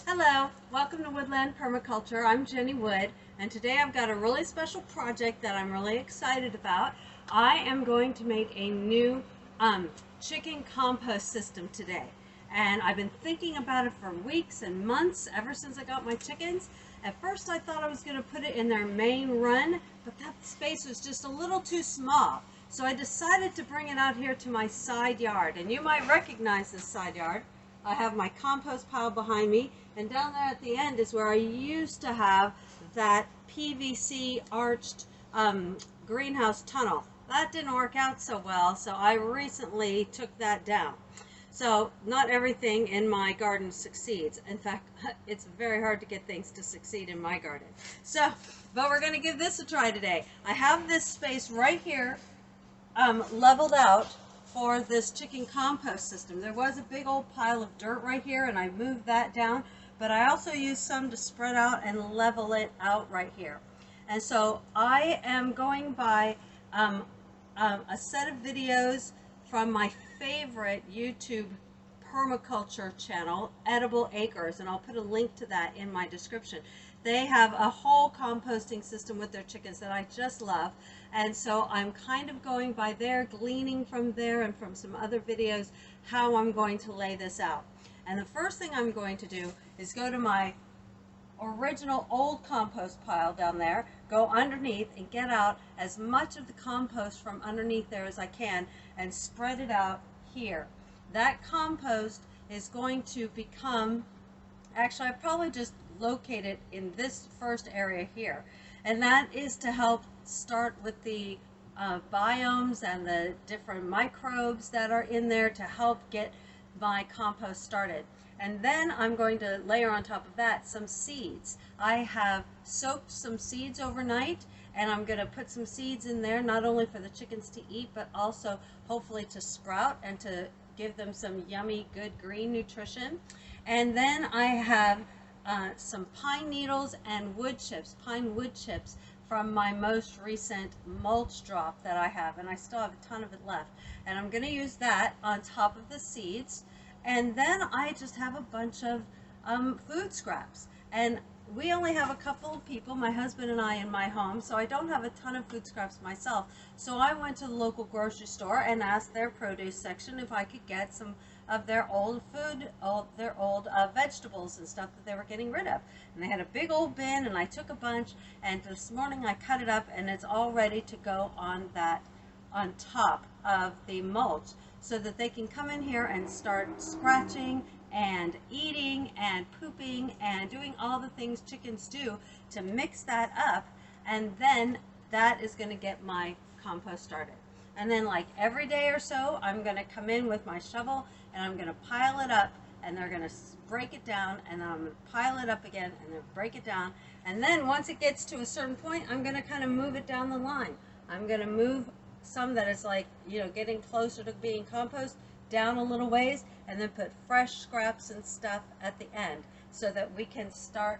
Hello, welcome to Woodland Permaculture. I'm Jenny Wood, and today I've got a really special project that I'm really excited about. I am going to make a new chicken compost system today, and I've been thinking about it for weeks and months, ever since I got my chickens. At first I thought I was going to put it in their main run, but that space was just a little too small. So I decided to bring it out here to my side yard, and you might recognize this side yard. I have my compost pile behind me, and down there at the end is where I used to have that PVC arched greenhouse tunnel. That didn't work out so well, so I recently took that down. So not everything in my garden succeeds. In fact, it's very hard to get things to succeed in my garden. But we're going to give this a try today. I have this space right here leveled out for this chicken compost system. There was a big old pile of dirt right here, and I moved that down, but I also used some to spread out and level it out right here. And so I am going by a set of videos from my favorite YouTube permaculture channel, Edible Acres, and I'll put a link to that in my description. They have a whole composting system with their chickens that I just love, and so I'm kind of going by there, gleaning from there and from some other videos how I'm going to lay this out. And the first thing I'm going to do is go to my original old compost pile down there, go underneath and get out as much of the compost from underneath there as I can and spread it out here. That compost is going to become, actually I probably just locate it in this first area here, and that is to help start with the biomes and the different microbes that are in there to help get my compost started. And then I'm going to layer on top of that some seeds. I have soaked some seeds overnight, and I'm going to put some seeds in there not only for the chickens to eat, but also hopefully to sprout and to give them some yummy good green nutrition. And then I have some pine needles and wood chips, pine wood chips, from my most recent mulch drop that I have, and I still have a ton of it left. And I'm going to use that on top of the seeds. And then I just have a bunch of food scraps. And we only have a couple of people, my husband and I, in my home, so I don't have a ton of food scraps myself. So I went to the local grocery store and asked their produce section if I could get some of their old food, their old vegetables and stuff that they were getting rid of. And they had a big old bin, and I took a bunch, and this morning I cut it up, and it's all ready to go on top of the mulch, so that they can come in here and start scratching and eating and pooping and doing all the things chickens do to mix that up, and then that is going to get my compost started. And then, like every day or so, I'm going to come in with my shovel and I'm going to pile it up, and they're going to break it down, and then I'm going to pile it up again and then break it down. And then once it gets to a certain point, I'm going to kind of move it down the line. I'm going to move some that is like, you know, getting closer to being compost down a little ways, and then put fresh scraps and stuff at the end, so that we can start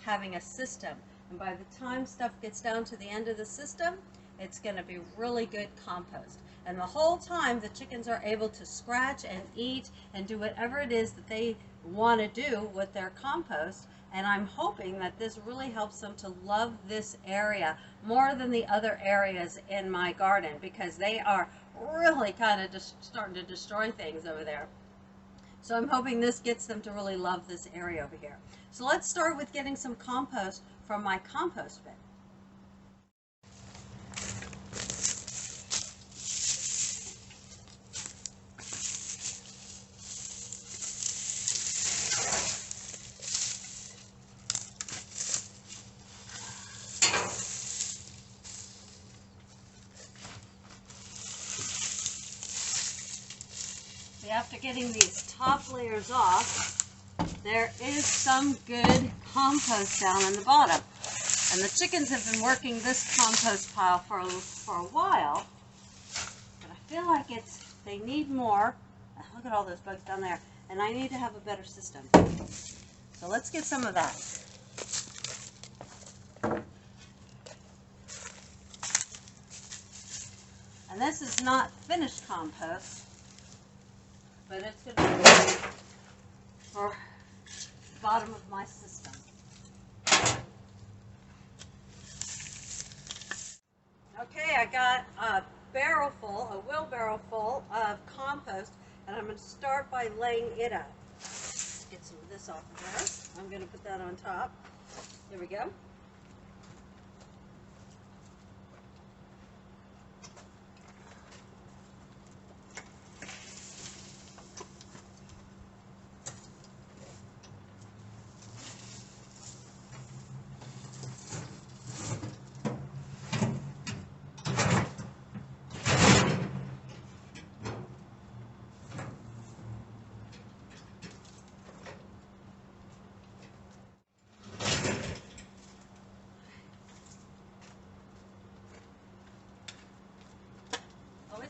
having a system. And by the time stuff gets down to the end of the system, it's going to be really good compost. And the whole time the chickens are able to scratch and eat and do whatever it is that they want to do with their compost. And I'm hoping that this really helps them to love this area more than the other areas in my garden, because they are really kind of just starting to destroy things over there. So I'm hoping this gets them to really love this area over here. So let's start with getting some compost from my compost bin. After getting these top layers off, there is some good compost down in the bottom. And the chickens have been working this compost pile for a while, but I feel like they need more. Look at all those bugs down there, and I need to have a better system. So let's get some of that. And this is not finished compost, but it's going to be for bottom of my system. Okay, I got a wheelbarrow full of compost, and I'm going to start by laying it out. Get some of this off of there. I'm going to put that on top. There we go.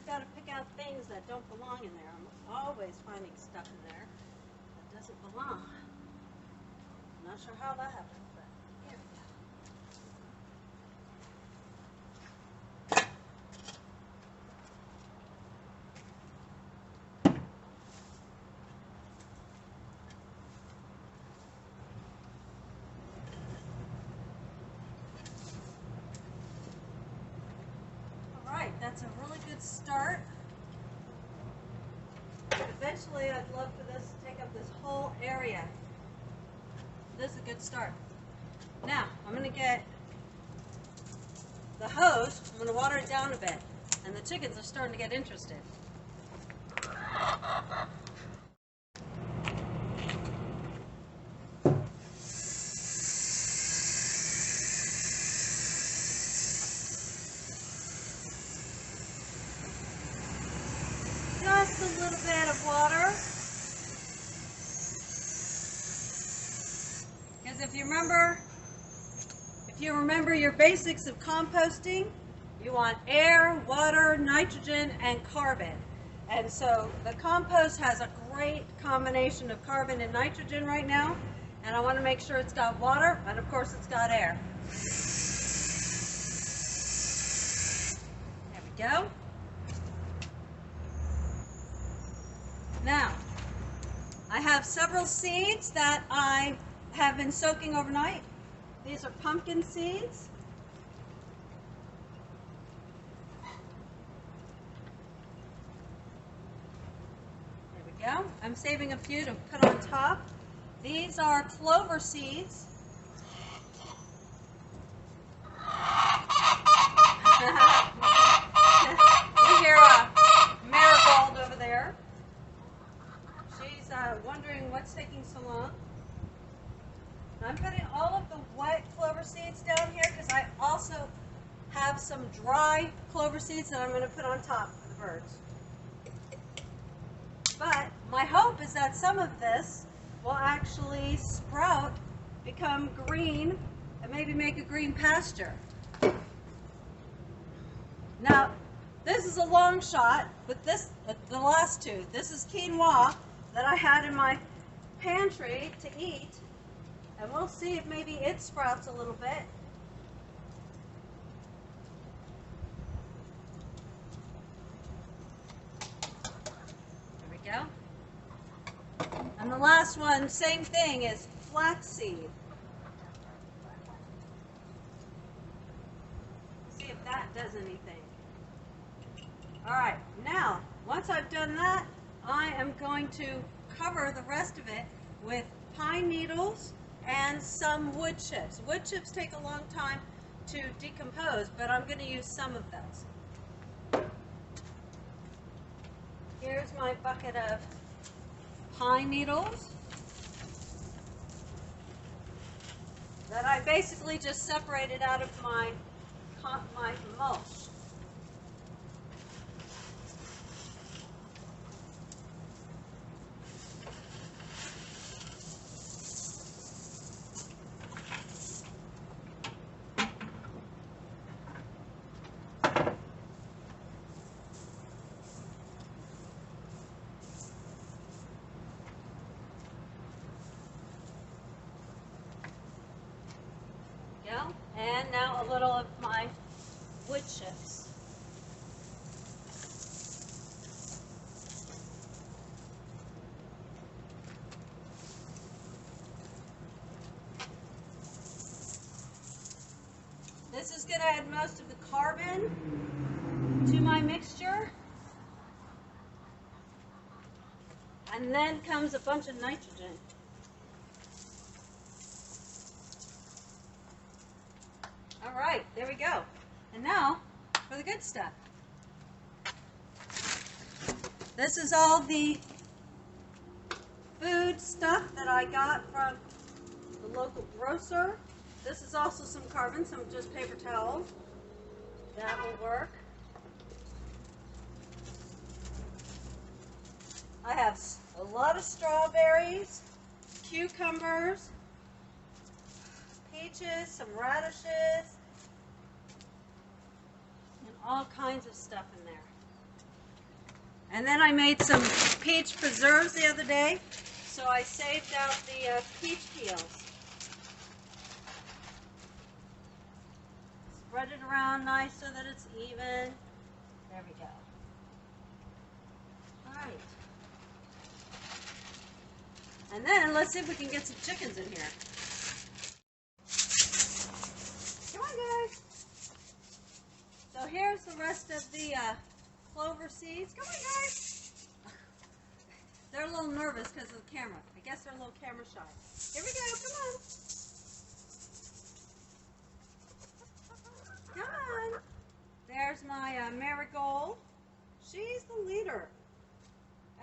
Got to pick out things that don't belong in there. I'm always finding stuff in there that doesn't belong. I'm not sure how that happened, but here we go. All right, that's a really good start. Eventually, I'd love for this to take up this whole area. This is a good start. Now, I'm going to get the hose. I'm going to water it down a bit. And the chickens are starting to get interested. Just a little bit of water. Because if you remember your basics of composting, you want air, water, nitrogen, and carbon. And so the compost has a great combination of carbon and nitrogen right now. And I want to make sure it's got water, and of course it's got air. There we go. Now, I have several seeds that I have been soaking overnight. These are pumpkin seeds. There we go. I'm saving a few to put on top. These are clover seeds. You hear a marigold over there. She's wondering what's taking so long. I'm putting all of the wet clover seeds down here because I also have some dry clover seeds that I'm going to put on top for the birds. But my hope is that some of this will actually sprout, become green, and maybe make a green pasture. Now, this is a long shot, but the last two, this is quinoa that I had in my pantry to eat. And we'll see if maybe it sprouts a little bit. There we go. And the last one, same thing, is flaxseed. See if that does anything. All right, now, once I've done that, I am going to cover the rest of it with pine needles and some wood chips. Wood chips take a long time to decompose, but I'm going to use some of those. Here's my bucket of pine needles that I basically just separated out of my mulch. And now a little of my wood chips. to add most of the carbon to my mixture. And then comes a bunch of nitrogen. All right, there we go. And now for the good stuff. This is all the food stuff that I got from the local grocer. This is also some carbon, some just paper towels. That will work. I have a lot of strawberries, cucumbers, peaches, some radishes, and all kinds of stuff in there. And then I made some peach preserves the other day, so I saved out the peach peels. Spread it around nice so that it's even. There we go. All right. And then let's see if we can get some chickens in here. Come on, guys. So here's the rest of the clover seeds. Come on, guys. They're a little nervous because of the camera. I guess they're a little camera shy. Here we go. Come on. Come on. There's my marigold. She's the leader.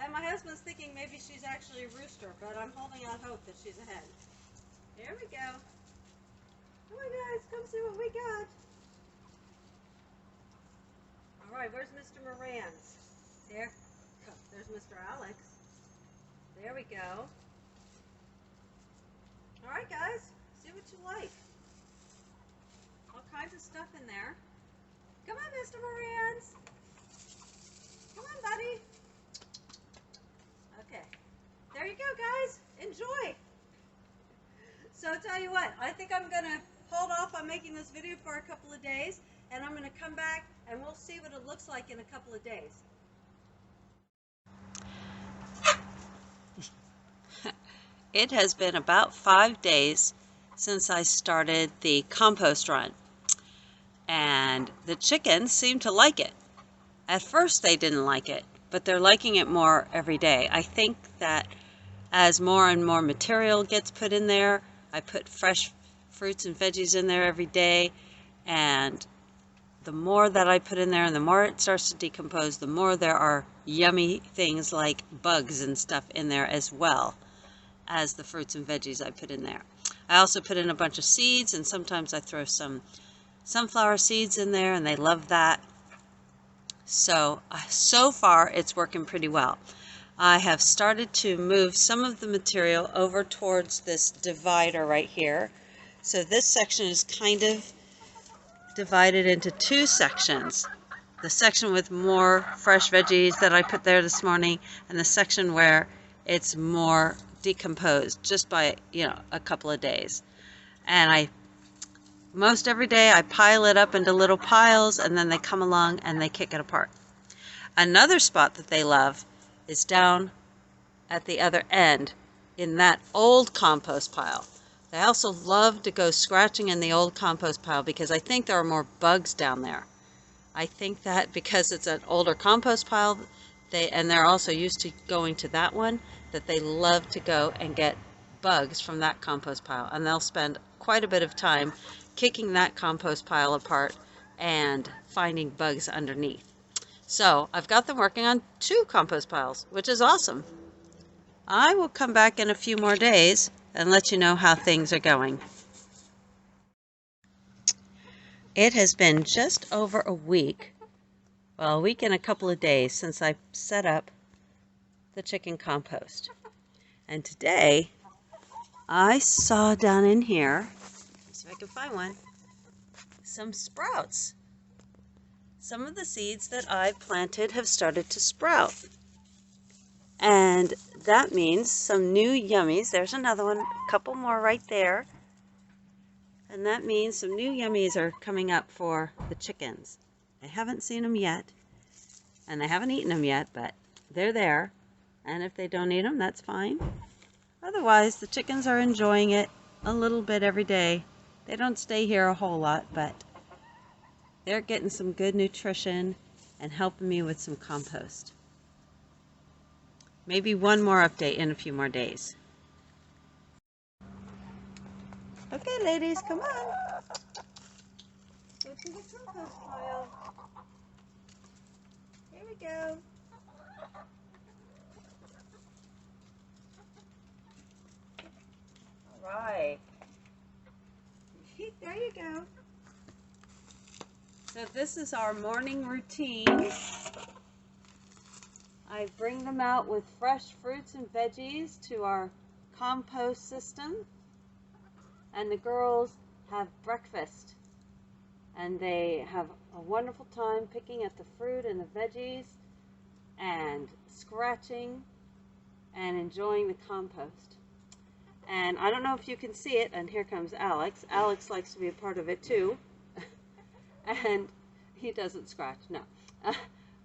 And my husband's thinking maybe she's actually a rooster, but I'm holding out hope that she's a hen. Here we go. Come on, guys. Come see what we got. All right, where's Mr. Moran's? There. There's Mr. Alex. There we go. All right, guys. See what you like. All kinds of stuff in there. Come on, Mr. Moran's. Come on, buddy. Okay. There you go, guys. Enjoy. So I'll tell you what. I think I'm going to hold off on making this video for a couple of days, and I'm going to come back and we'll see what it looks like in a couple of days. It has been about 5 days since I started the compost run, and the chickens seem to like it. At first they didn't like it, but they're liking it more every day. I think that as more and more material gets put in there, I put fresh fruits and veggies in there every day, and the more that I put in there and the more it starts to decompose, the more there are yummy things like bugs and stuff in there, as well as the fruits and veggies I put in there. I also put in a bunch of seeds, and sometimes I throw some sunflower seeds in there, and they love that. So far it's working pretty well. I have started to move some of the material over towards this divider right here. So this section is kind of divided into two sections. The section with more fresh veggies that I put there this morning, and the section where it's more decomposed just by, a couple of days. And most every day I pile it up into little piles, and then they come along and they kick it apart. Another spot that they love is down at the other end in that old compost pile. They also love to go scratching in the old compost pile because I think there are more bugs down there. I think that because it's an older compost pile, and they're also used to going to that one, that they love to go and get bugs from that compost pile. And they'll spend quite a bit of time kicking that compost pile apart and finding bugs underneath. So I've got them working on 2 compost piles, which is awesome. I will come back in a few more days and let you know how things are going. It has been just over a week, well, a week and a couple of days since I set up the chicken compost. And today I saw down in here, let's see if I can find one, some sprouts. Some of the seeds that I've planted have started to sprout. And that means some new yummies. There's another one, a couple more right there. And that means some new yummies are coming up for the chickens. I haven't seen them yet, and they haven't eaten them yet, but they're there. And if they don't eat them, that's fine. Otherwise, the chickens are enjoying it a little bit every day. They don't stay here a whole lot, but they're getting some good nutrition and helping me with some compost. Maybe one more update in a few more days. Okay, ladies, come on. Go to the compost pile. Here we go. All right. There you go. So this is our morning routine. I bring them out with fresh fruits and veggies to our compost system, and the girls have breakfast, and they have a wonderful time picking at the fruit and the veggies and scratching and enjoying the compost. And I don't know if you can see it, and here comes Alex. Alex likes to be a part of it too. And he doesn't scratch, no.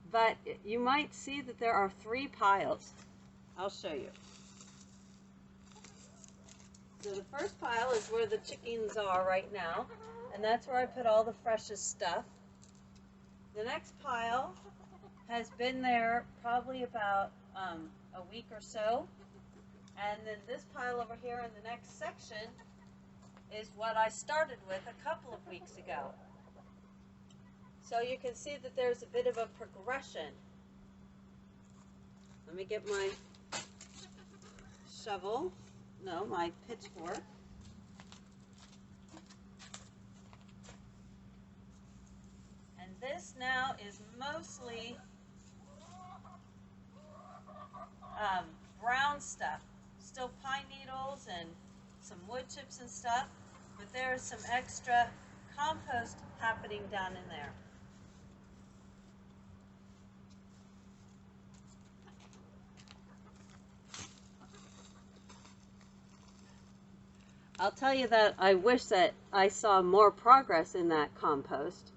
But you might see that there are 3 piles. I'll show you. So the first pile is where the chickens are right now, and that's where I put all the freshest stuff. The next pile has been there probably about a week or so. And then this pile over here in the next section is what I started with a couple of weeks ago. So you can see that there's a bit of a progression. Let me get my shovel, no, my pitchfork. And this now is mostly brown stuff. Still pine needles and some wood chips and stuff, but there's some extra compost happening down in there. I'll tell you that I wish that I saw more progress in that compost.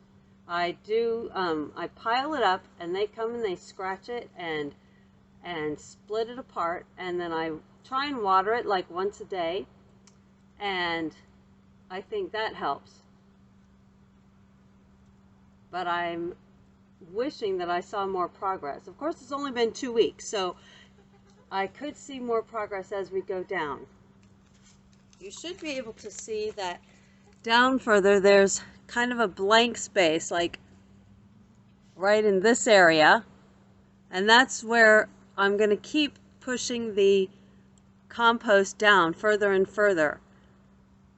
I do, I pile it up and they come and they scratch it and split it apart, and then I try and water it like once a day, and I think that helps. But I'm wishing that I saw more progress. Of course, it's only been 2 weeks, so I could see more progress as we go down. You should be able to see that down further there's kind of a blank space, like right in this area, and that's where I'm going to keep pushing the compost down further and further,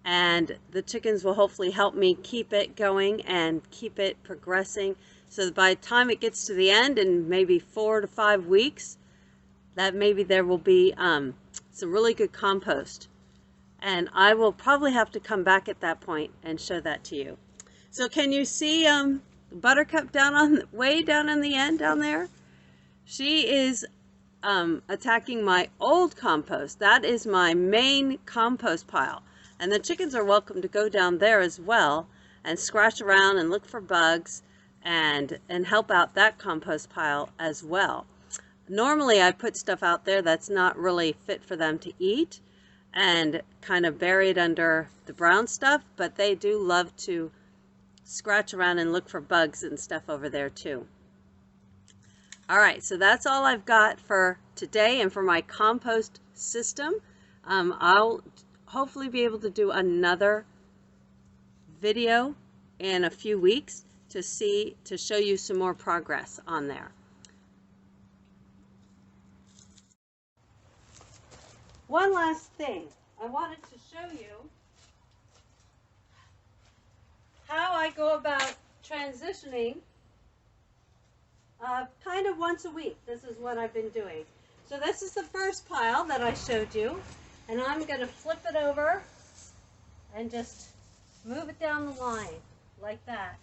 and the chickens will hopefully help me keep it going and keep it progressing, so that by the time it gets to the end in maybe 4 to 5 weeks, that maybe there will be some really good compost. And I will probably have to come back at that point and show that to you. So can you see Buttercup way down on the end down there? She is attacking my old compost. That is my main compost pile. And the chickens are welcome to go down there as well and scratch around and look for bugs and help out that compost pile as well. Normally I put stuff out there that's not really fit for them to eat and kind of bury it under the brown stuff, but they do love to scratch around and look for bugs and stuff over there too. All right, so that's all I've got for today and for my compost system. I'll hopefully be able to do another video in a few weeks to show you some more progress on there. One last thing, I wanted to show you how I go about transitioning kind of once a week. This is what I've been doing. So this is the first pile that I showed you, and I'm going to flip it over and just move it down the line like that.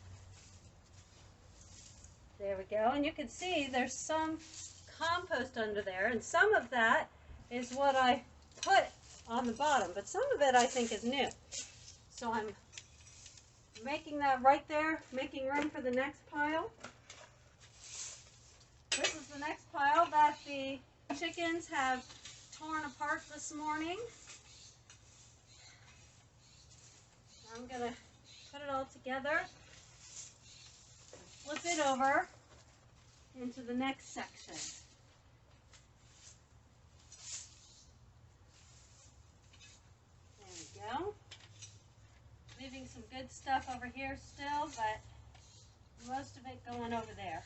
There we go, and you can see there's some compost under there, and some of that is what I put on the bottom, but some of it I think is new. So I'm making that right there, making room for the next pile. This is the next pile that the chickens have torn apart this morning. I'm going to put it all together. flip it over into the next section. There we go. Leaving some good stuff over here still, but most of it going over there.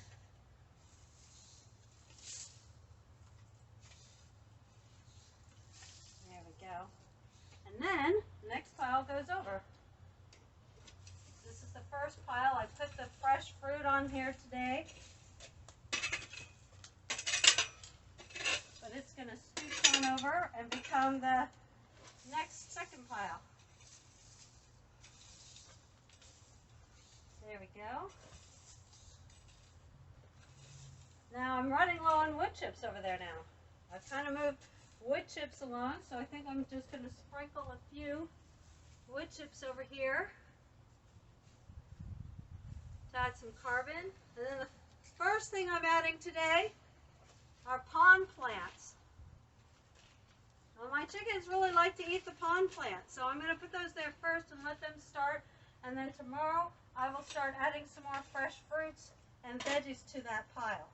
There we go. And then the next pile goes over. This is the first pile. I put the fresh fruit on here today. But it's going to scooch on over and become the next second pile. There we go. Now I'm running low on wood chips over there now. I've kind of moved wood chips along, so I think I'm just going to sprinkle a few wood chips over here to add some carbon. And then the first thing I'm adding today are pond plants. Well, my chickens really like to eat the pond plants, so I'm going to put those there first and let them start. And then tomorrow I will start adding some more fresh fruits and veggies to that pile.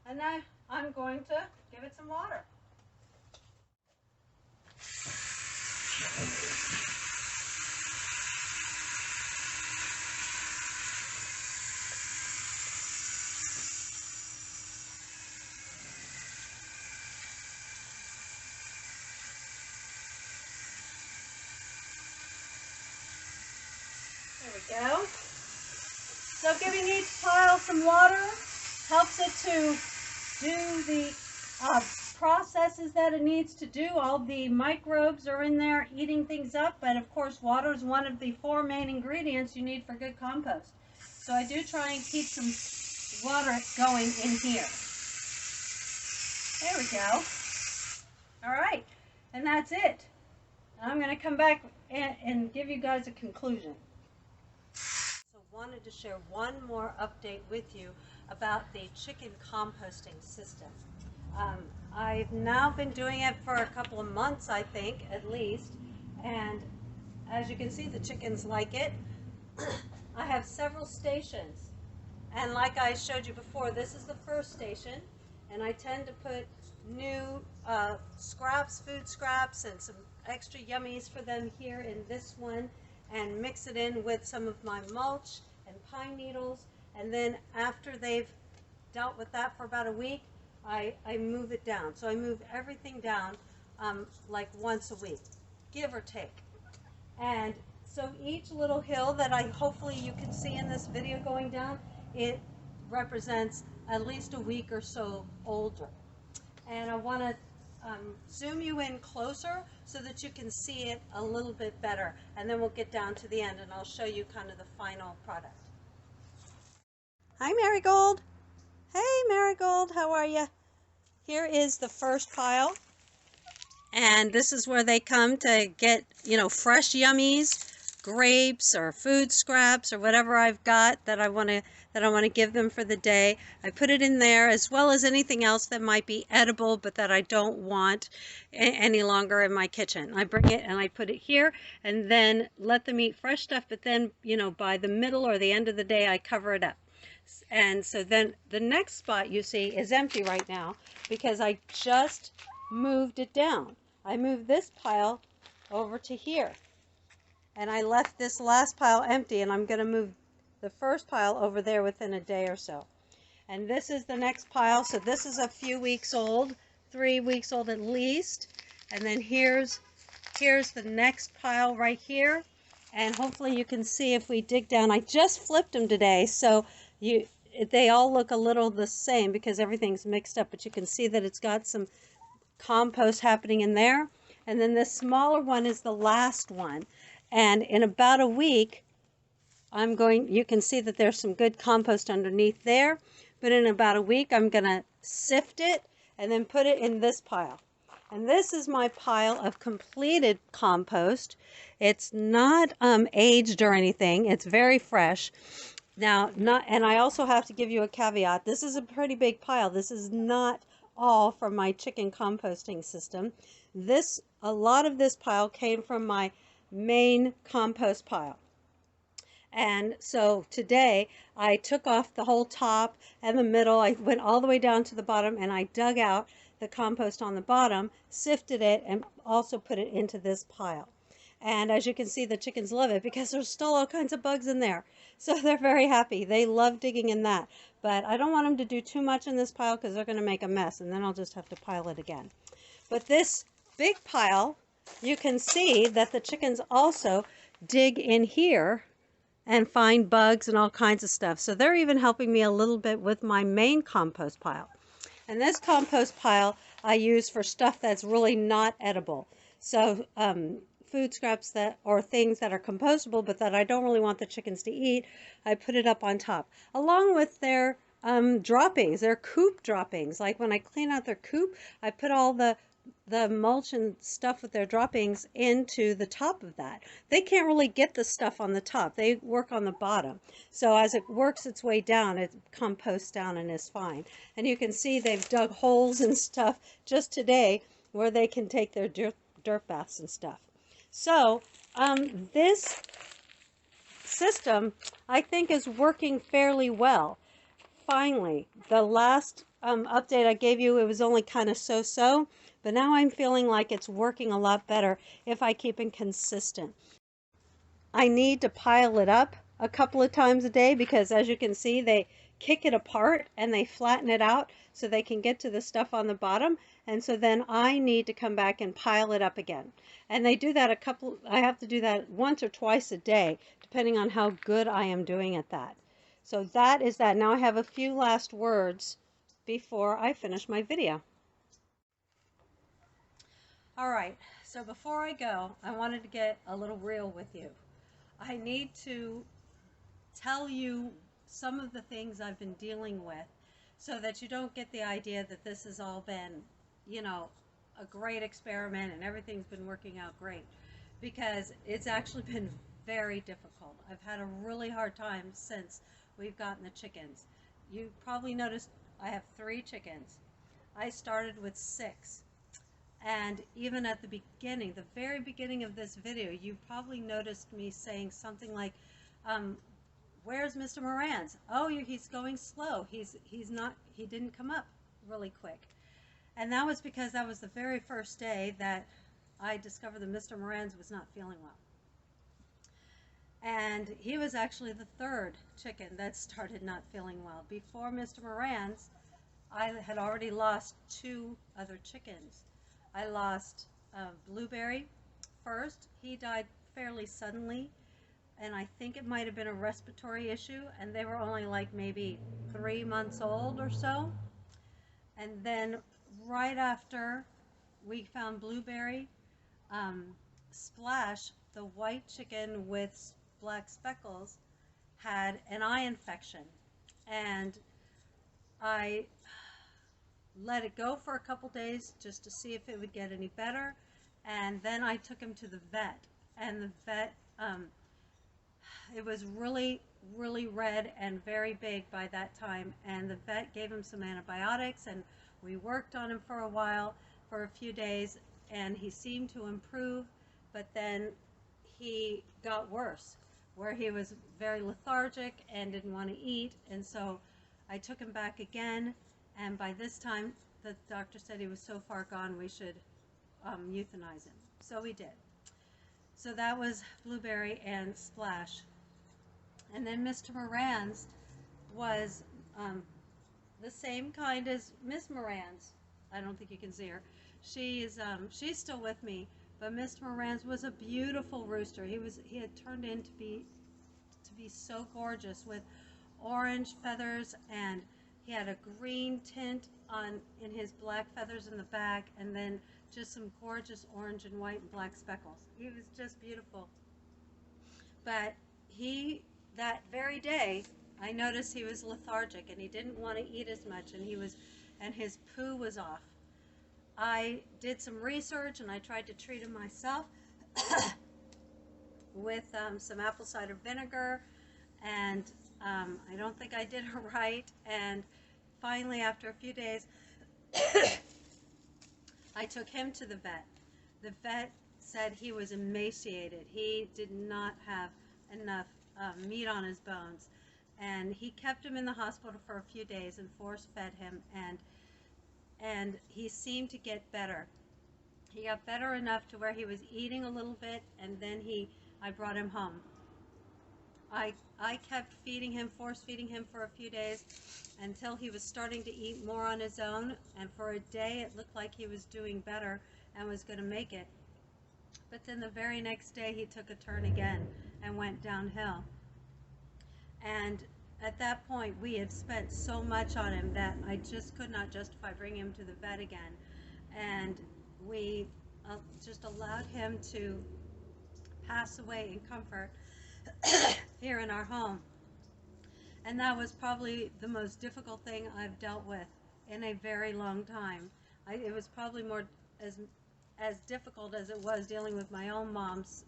And then I'm going to give it some water. There we go. So giving each pile some water helps it to do the processes that it needs to do. All the microbes are in there eating things up, but of course water is one of the 4 main ingredients you need for good compost. So I do try and keep some water going in here. There we go. All right, and that's it. I'm going to come back and give you guys a conclusion. So wanted to share one more update with you about the chicken composting system. I've now been doing it for a couple of months, I think, at least, and as you can see, the chickens like it. I have several stations, and like I showed you before, this is the first station, and I tend to put new scraps, food scraps, and some extra yummies for them here in this one, and mix it in with some of my mulch and pine needles, and then after they've dealt with that for about a week, I move it down. So I move everything down like once a week, give or take. And so each little hill that hopefully you can see in this video going down, it represents at least a week or so older. And I want to zoom you in closer so that you can see it a little bit better. And then we'll get down to the end and I'll show you kind of the final product. Hi, Marigold. Hey, Marigold, how are you? Here is the first pile, and this is where they come to get, fresh yummies, grapes or food scraps or whatever I've got that I want to give them for the day. I put it in there as well as anything else that might be edible but that I don't want any longer in my kitchen. I bring it and I put it here and then let them eat fresh stuff, but then, by the middle or the end of the day, I cover it up. And so then the next spot you see is empty right now because I just moved it down. I moved this pile over to here and I left this last pile empty, and I'm going to move the first pile over there within a day or so. And this is the next pile. So this is a few weeks old, 3 weeks old at least. And then here's the next pile right here. And hopefully you can see if we dig down. I just flipped them today, so they all look a little the same because everything's mixed up, but you can see that it's got some compost happening in there. And then this smaller one is the last one. And in about a week, you can see that there's some good compost underneath there, but in about a week, I'm gonna sift it and then put it in this pile. And this is my pile of completed compost. It's not aged or anything. It's very fresh. Now, and I also have to give you a caveat. This is a pretty big pile. This is not all from my chicken composting system. A lot of this pile came from my main compost pile. And so today I took off the whole top and the middle. I went all the way down to the bottom and I dug out the compost on the bottom, sifted it, and also put it into this pile. And as you can see, the chickens love it because there's still all kinds of bugs in there. So they're very happy. They love digging in that. But I don't want them to do too much in this pile because they're going to make a mess, and then I'll just have to pile it again. But this big pile, you can see that the chickens also dig in here and find bugs and all kinds of stuff. So they're even helping me a little bit with my main compost pile. And this compost pile I use for stuff that's really not edible. So food scraps that or things that are compostable but that I don't really want the chickens to eat, I put it up on top. Along with their droppings, their coop droppings. Like when I clean out their coop, I put all the mulch and stuff with their droppings into the top of that. They can't really get the stuff on the top. They work on the bottom. So as it works its way down, it composts down and is fine. And you can see they've dug holes and stuff just today where they can take their dirt baths and stuff. So this system, I think, is working fairly well. Finally, the last update I gave you, it was only kind of so-so, but now I'm feeling like it's working a lot better if I keep it consistent. I need to pile it up a couple of times a day because, as you can see, they kick it apart and they flatten it out so they can get to the stuff on the bottom. And so then I need to come back and pile it up again. And they do that I have to do that once or twice a day, depending on how good I am doing at that. So that is that. Now I have a few last words before I finish my video. All right, so before I go, I wanted to get a little real with you. I need to tell you some of the things I've been dealing with so that you don't get the idea that this has all been, you know, a great experiment and everything's been working out great, because it's actually been very difficult. I've had a really hard time since we've gotten the chickens. You probably noticed I have 3 chickens. I started with 6. And even at the beginning, the very beginning of this video, you probably noticed me saying something like, where's Mr. Moran's? Oh, he's going slow. He didn't come up really quick. And that was because that was the very first day that I discovered that Mr. Moran's was not feeling well. And he was actually the 3rd chicken that started not feeling well. Before Mr. Moran's, I had already lost 2 other chickens. I lost Blueberry first. He died fairly suddenly, and I think it might have been a respiratory issue, and they were only like maybe 3 months old or so. And then right after we found Blueberry, Splash, the white chicken with black speckles, had an eye infection, and I let it go for a couple days just to see if it would get any better, and then I took him to the vet, and the vet, it was really red and very big by that time, and the vet gave him some antibiotics, and we worked on him for a while, for a few days, and he seemed to improve, but then he got worse, where he was very lethargic and didn't want to eat. And so I took him back again, and by this time the doctor said he was so far gone we should euthanize him. So we did. So that was Blueberry and Splash. And then Mr. Moran's was the same kind as Miss Moran's. I don't think you can see her. She's still with me, but Mr. Moran's was a beautiful rooster. He had turned in to be so gorgeous, with orange feathers, and he had a green tint in his black feathers in the back, and then just some gorgeous orange and white and black speckles. He was just beautiful. But that very day, I noticed he was lethargic and he didn't want to eat as much, and his poo was off. I did some research and I tried to treat him myself with some apple cider vinegar, and I don't think I did it right. And finally, after a few days, I took him to the vet. The vet said he was emaciated. He did not have enough meat on his bones. And he kept him in the hospital for a few days and force fed him, and he seemed to get better. He got better enough to where he was eating a little bit, and then I brought him home. I kept feeding him, force feeding him for a few days until he was starting to eat more on his own, and for a day it looked like he was doing better and was going to make it. But then the very next day he took a turn again and went downhill. And at that point we had spent so much on him that I just could not justify bringing him to the vet again. And we just allowed him to pass away in comfort here in our home. And that was probably the most difficult thing I've dealt with in a very long time. It was probably more as difficult as it was dealing with my own mom's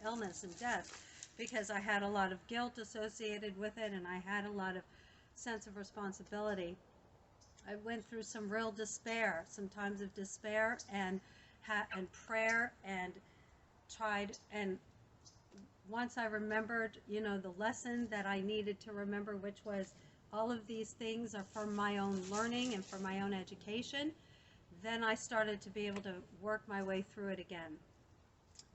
illness and death, because I had a lot of guilt associated with it, and I had a lot of sense of responsibility. I went through some real despair, some times of despair and prayer, and tried, and once I remembered, you know, the lesson that I needed to remember, which was all of these things are for my own learning and for my own education, then I started to be able to work my way through it again.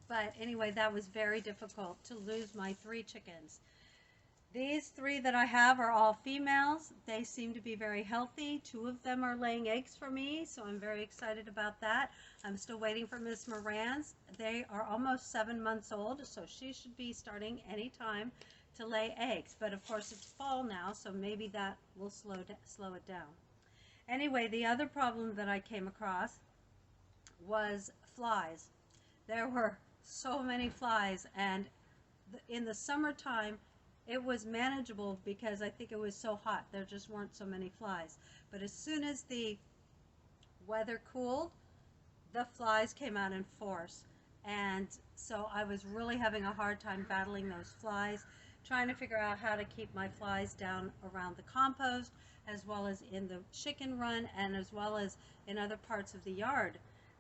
But anyway, that was very difficult to lose my 3 chickens. These 3 that I have are all females. They seem to be very healthy. 2 of them are laying eggs for me, so I'm very excited about that. I'm still waiting for Miss Moran's. They are almost 7 months old, so she should be starting any time to lay eggs. But of course it's fall now, so maybe that will slow it down. Anyway, the other problem that I came across was flies. There were so many flies, and in the summertime it was manageable because I think it was so hot. There just weren't so many flies. But as soon as the weather cooled, the flies came out in force. And so I was really having a hard time battling those flies, trying to figure out how to keep my flies down around the compost, as well as in the chicken run, and as well as in other parts of the yard.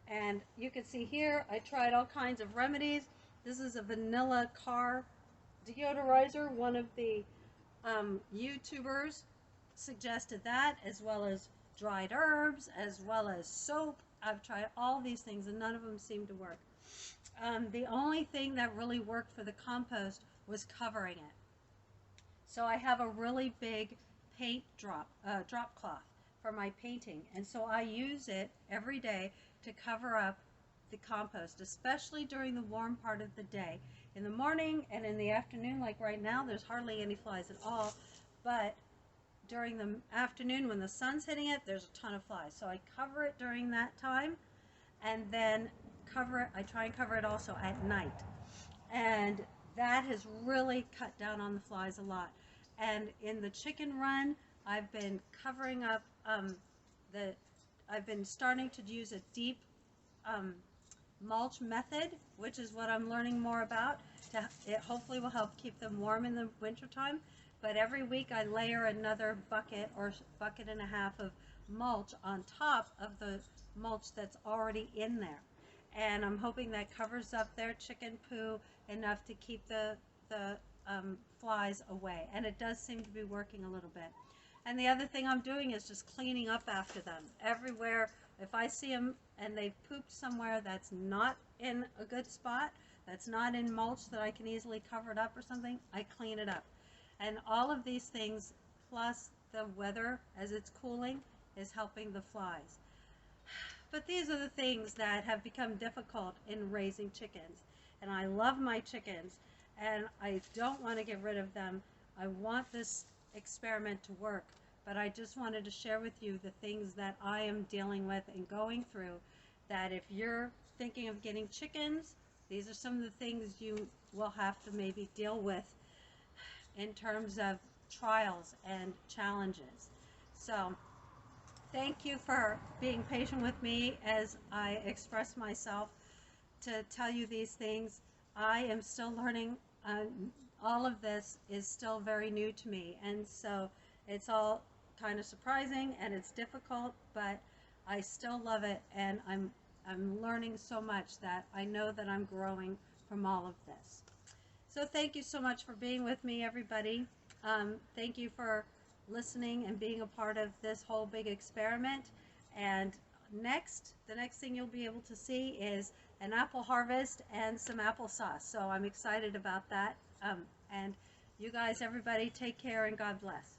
And you can see here, I tried all kinds of remedies. This is a vanilla car deodorizer. One of the YouTubers suggested that, as well as dried herbs, as well as soap. I've tried all these things and none of them seemed to work. The only thing that really worked for the compost was covering it. So I have a really big paint drop cloth for my painting, and so I use it every day to cover up the compost, especially during the warm part of the day. In the morning and in the afternoon, like right now, there's hardly any flies at all, but during the afternoon when the sun's hitting it, there's a ton of flies. So I cover it during that time, and then I try and cover it also at night. And that has really cut down on the flies a lot. And in the chicken run, I've been covering up I've been starting to use a deep mulch method, which is what I'm learning more about. It hopefully will help keep them warm in the wintertime. But every week I layer another bucket or bucket and a half of mulch on top of the mulch that's already in there. And I'm hoping that covers up their chicken poo enough to keep the flies away. And it does seem to be working a little bit. And the other thing I'm doing is just cleaning up after them. Everywhere, if I see them and they've pooped somewhere that's not in a good spot, that's not in mulch that I can easily cover it up or something, I clean it up. And all of these things, plus the weather as it's cooling, is helping the flies. But these are the things that have become difficult in raising chickens. And I love my chickens, and I don't want to get rid of them. I want this experiment to work, but I just wanted to share with you the things that I am dealing with and going through, that if you're thinking of getting chickens, these are some of the things you will have to maybe deal with in terms of trials and challenges. So thank you for being patient with me as I express myself to tell you these things. I am still learning. All of this is still very new to me, and so it's all kind of surprising and it's difficult, but I still love it, and I'm learning so much that I know that I'm growing from all of this. So thank you so much for being with me, everybody. Thank you for listening and being a part of this whole big experiment. And the next thing you'll be able to see is an apple harvest and some applesauce. So I'm excited about that. And you guys, everybody, take care and God bless.